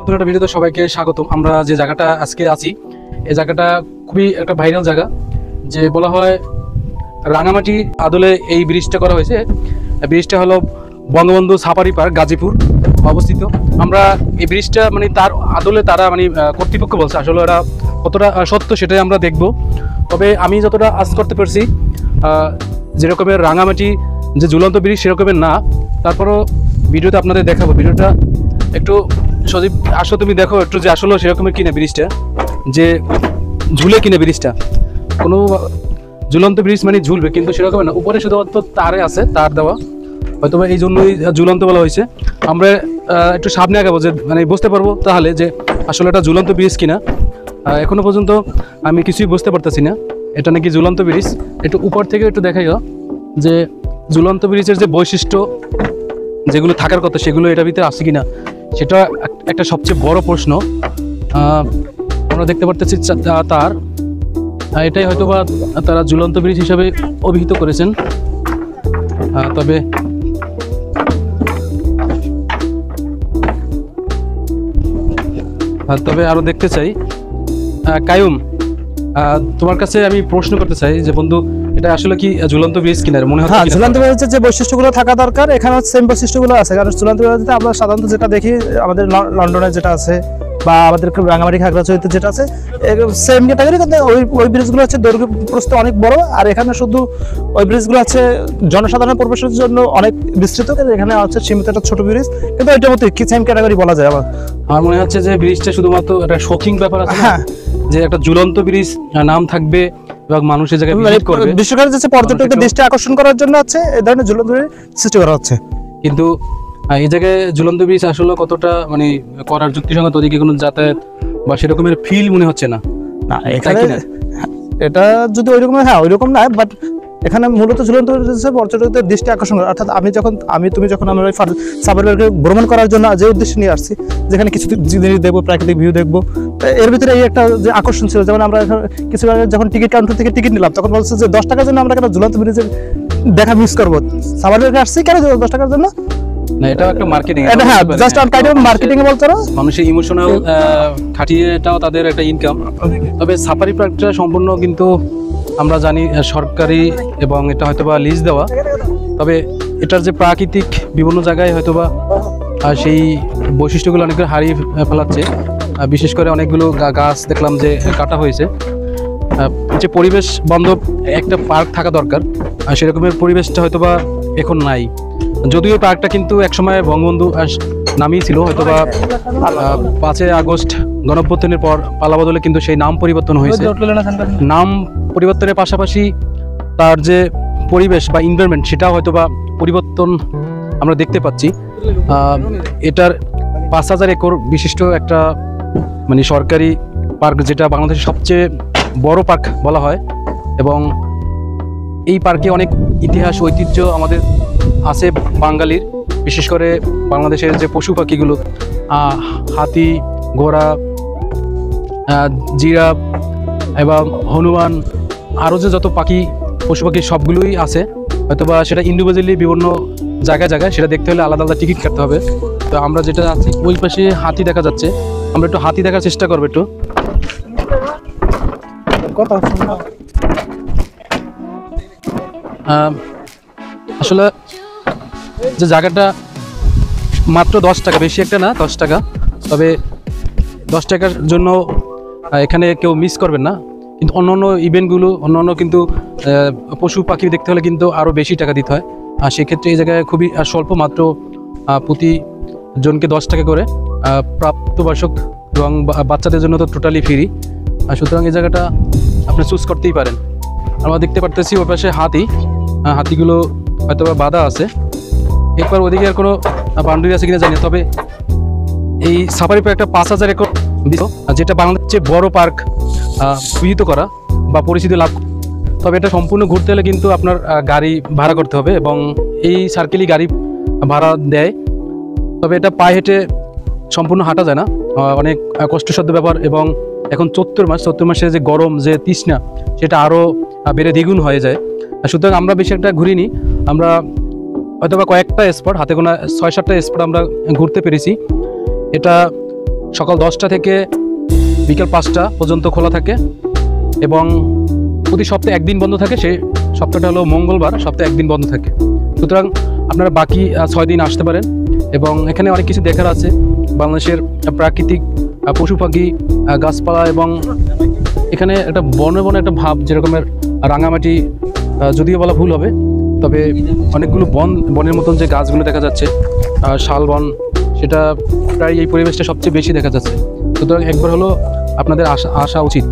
নতুন একটা ভিডিওতে সবাইকে স্বাগতম। আমরা যে জায়গাটা আজকে আছি এই জায়গাটা খুবই একটা ভাইরাল জায়গা, যে বলা হয় রাঙামাটি আদলে এই ব্রিজটা করা হয়েছে। ব্রিজটা হলো বঙ্গবন্ধু সাফারি পার্ক গাজীপুর অবস্থিত। আমরা এই ব্রিজটা মানে তার আদলে তারা মানে কর্তৃপক্ষ বলছে, আসলে ওরা কতটা সত্য সেটাই আমরা দেখব। তবে আমি যতটা আজ করতে পারছি যেরকমের রাঙামাটি যে ঝুলন্ত ব্রিজ সেরকমের না, তারপরও ভিডিওতে আপনাদের দেখাবো। ভিডিওটা একটু সজীব আসো, তুমি দেখো একটু যে আসলে সেরকমের কিনা ব্রিজটা, যে ঝুলে কিনা ব্রিজটা। কোনো ঝুলন্ত ব্রিজ মানে ঝুলবে কিন্তু সেরকম না, উপরে শুধুমাত্র তারে আছে, তার দেওয়া, হয়তো এই জন্যই ঝুলন্ত বলা হয়েছে। আমরা একটু সামনে আগাবো যে মানে বুঝতে পারবো তাহলে যে আসলে এটা ঝুলন্ত ব্রিজ কিনা। এখনো পর্যন্ত আমি কিছুই বুঝতে পারতেছি না এটা নাকি ঝুলন্ত ব্রিজ। একটু উপর থেকে একটু দেখাইও যে ঝুলন্ত ব্রিজের যে বৈশিষ্ট্য যেগুলো থাকার কথা সেগুলো এটার ভিতরে আছে কিনা, সেটা একটা সবচেয়ে বড় প্রশ্ন। আমরা দেখতে পারতেছি তার এটাই হয়তো বা তারা ঝুলন্ত ব্রিজ হিসাবে অভিহিত করেছেন। তবে আরো দেখতে চাই কায়ুম, তোমার কাছে আমি প্রশ্ন করতে চাই যে বন্ধু, এটা আসলে কি ঝুলন্ত ব্রিজ কিনা মনে হয়? হ্যাঁ, ঝুলন্ত ব্রিজের যে বৈশিষ্ট্যগুলো থাকা দরকার এখানে সেম বৈশিষ্ট্যগুলো আছে। কারণ ঝুলন্ত ব্রিজে আমরা সাধারণত যেটা দেখি আমাদের লন্ডনে যেটা আছে বা আমাদের রাঙামাটি খাগড়াছড়িতে যেটা আছে সেম ক্যাটাগরি, কিন্তু ওই ব্রিজগুলো হচ্ছে দৈর্ঘ্য প্রস্থ অনেক বড়, আর এখানে শুধু ওই ব্রিজগুলো আছে জনসাধারণ প্রবেশের জন্য অনেক বিস্তৃত, এখানে আছে সীমিত একটা ছোট ব্রিজ, কিন্তু ওইটার মধ্যে কি সেম ক্যাটাগরি বলা যায়। আমার মনে হচ্ছে যে ব্রিজটা শুধুমাত্র একটা শৌখিন ব্যাপার আছে, হ্যাঁ, যে একটা ঝুলন্ত ব্রিজ নাম থাকবে এবং মানুষের জায়গায় ভিজিট করবে, বিশ্বকার যাচ্ছে পর্যটকদের দৃষ্টি আকর্ষণ করার জন্য আছে এই ধরনের ঝুলন্ত ব্রিজ সৃষ্টি করা হচ্ছে। কিন্তু এই জায়গায় ঝুলন্ত ব্রিজ আসলে কতটা মানে করার যুক্তিসঙ্গত, ওদিকে কোনো যাতায়াত বা সেরকমের ফিল মনে হচ্ছে না। না এখানে এটা যদি ওইরকম, হ্যাঁ ওইরকম না, বাট এখানে মূলত ঝুলন্ত ব্রিজ পর্যটকদের দৃষ্টি আকর্ষণ করা। অর্থাৎ তুমি যখন আমরা সাফারি পার্কে ভ্রমণ করার জন্য যে উদ্দেশ্যে নিয়ে আসছি, যেখানে কিছু জিনিস দেখবো, প্রাকৃতিক ভিউ দেখবো, এর ভিতরে এই একটা যে আকর্ষণ ছিল। যেমন আমরা কিছু আগে যখন টিকিট কাউন্টার থেকে টিকিট নিলাম তখন বলছে যে 10 টাকার জন্য আমরা কেন ঝুলন্ত ব্রিজের দেখা মিস করবো, সাফারি পার্কে আসছি কেন 10 টাকার জন্য। না, এটা একটা মার্কেটিং, এটা হ্যাঁ just on kind of marketing এ বলতে পারো, মানুষের ইমোশনাল খাটিয়ে এটাও তাদের একটা ইনকাম। তবে সাফারি পার্কটা সম্পূর্ণ কিন্তু আমরা জানি সরকারি এবং এটা হয়তোবা লিজ দেওয়া। তবে এটার যে প্রাকৃতিক বিভিন্ন জায়গায় হয়তোবা সেই বৈশিষ্ট্যগুলো অনেকগুলো হারিয়ে ফেলাচ্ছে। বিশেষ করে অনেকগুলো গাছ দেখলাম যে কাটা হয়েছে। যে পরিবেশ বান্ধব একটা পার্ক থাকা দরকার, সেরকমের পরিবেশটা হয়তোবা এখন নাই। যদিও পার্কটা কিন্তু একসময় বঙ্গবন্ধু নামই ছিল, হয়তোবা 5 আগস্ট গণঅভ্যুত্থানের পর পালাবদলে কিন্তু সেই নাম পরিবর্তন হয়েছে। নাম পরিবর্তনের পাশাপাশি তার যে পরিবেশ বা এনভায়রনমেন্ট সেটাও হয়তোবা পরিবর্তন আমরা দেখতে পাচ্ছি। এটার 5000 একর বিশিষ্ট একটা মানে সরকারি পার্ক, যেটা বাংলাদেশের সবচেয়ে বড় পার্ক বলা হয়, এবং এই পার্কে অনেক ইতিহাস ঐতিহ্য আমাদের আছে বাঙালির। বিশেষ করে বাংলাদেশের যে পশু পাখিগুলো, হাতি, ঘোড়া, জিরাফ এবং হনুমান, আরও যে যত পশু পাখি সবগুলোই আছে। হয়তোবা সেটা ইন্ডিভিজুয়ালি বিভিন্ন জায়গায় সেটা দেখতে হলে আলাদা আলাদা টিকিট কাটতে হবে। তো আমরা যেটা আছি ওই পাশে হাতি দেখা যাচ্ছে, আমরা একটু হাতি দেখার চেষ্টা করবো। একটু আসলে যে জায়গাটা মাত্র 10 টাকা, বেশি একটা না, 10 টাকা। তবে 10 টাকার জন্য এখানে কেউ মিস করবেন না। কিন্তু অন্যান্য ইভেন্টগুলো, অন্যান্য কিন্তু পশু পাখি দেখতে হলে কিন্তু আরও বেশি টাকা দিতে হয়। আর সেক্ষেত্রে এই জায়গায় খুবই স্বল্প, মাত্র প্রতি জনকে 10 টাকা করে, প্রাপ্তবয়স্ক এবং বাচ্চাদের জন্য তো টোটালি ফ্রি। সুতরাং এই জায়গাটা আপনি চুজ করতেই পারেন। আমরা দেখতে পারতেছি ওর পাশে হাতিগুলো হয়তো বা বাধা আছে। এরপর ওদিকে আর কোনো বাউন্ডারি আছে কিনা জানি। তবে এই সাফারি পার্কটা 5000 একর, যেটা বাংলাদেশের চেয়ে বড় পার্ক অভিহিত করা বা পরিচিতি লাভ। তবে এটা সম্পূর্ণ ঘুরতে হলে কিন্তু আপনার গাড়ি ভাড়া করতে হবে, এবং এই সার্কেলই গাড়ি ভাড়া দেয়। তবে এটা পায়ে হেঁটে সম্পূর্ণ হাঁটা যায় না, অনেক কষ্টসাধ্য ব্যাপার। এবং এখন চৈত্র মাসে যে গরম, যে তৃষ্ণা, সেটা আরও বেড়ে দ্বিগুণ হয়ে যায়। সুতরাং আমরা বেশি একটা ঘুরিনি, আমরা হয়তোবা কয়েকটা স্পট, হাতে গোনা 6-7টা স্পট আমরা ঘুরতে পেরেছি। এটা সকাল 10টা থেকে বিকেল 5টা পর্যন্ত খোলা থাকে এবং প্রতি সপ্তাহে একদিন বন্ধ থাকে। সেই সপ্তাহটা হলো মঙ্গলবার, সপ্তাহে একদিন বন্ধ থাকে। সুতরাং আপনারা বাকি 6 দিন আসতে পারেন এবং এখানে অনেক কিছু দেখার আছে। বাংলাদেশের প্রাকৃতিক পশু পাখি, গাছপালা এবং এখানে একটা বনে বনে একটা ভাব, যেরকমের রাঙামাটি যদিও বলা ভুল হবে, তবে অনেকগুলো বনের মতন যে গাছগুলো দেখা যাচ্ছে, শাল বন, সেটা প্রায় এই পরিবেশটা সবচেয়ে বেশি দেখা যাচ্ছে। সুতরাং একবার হলো আপনাদের আসা উচিত।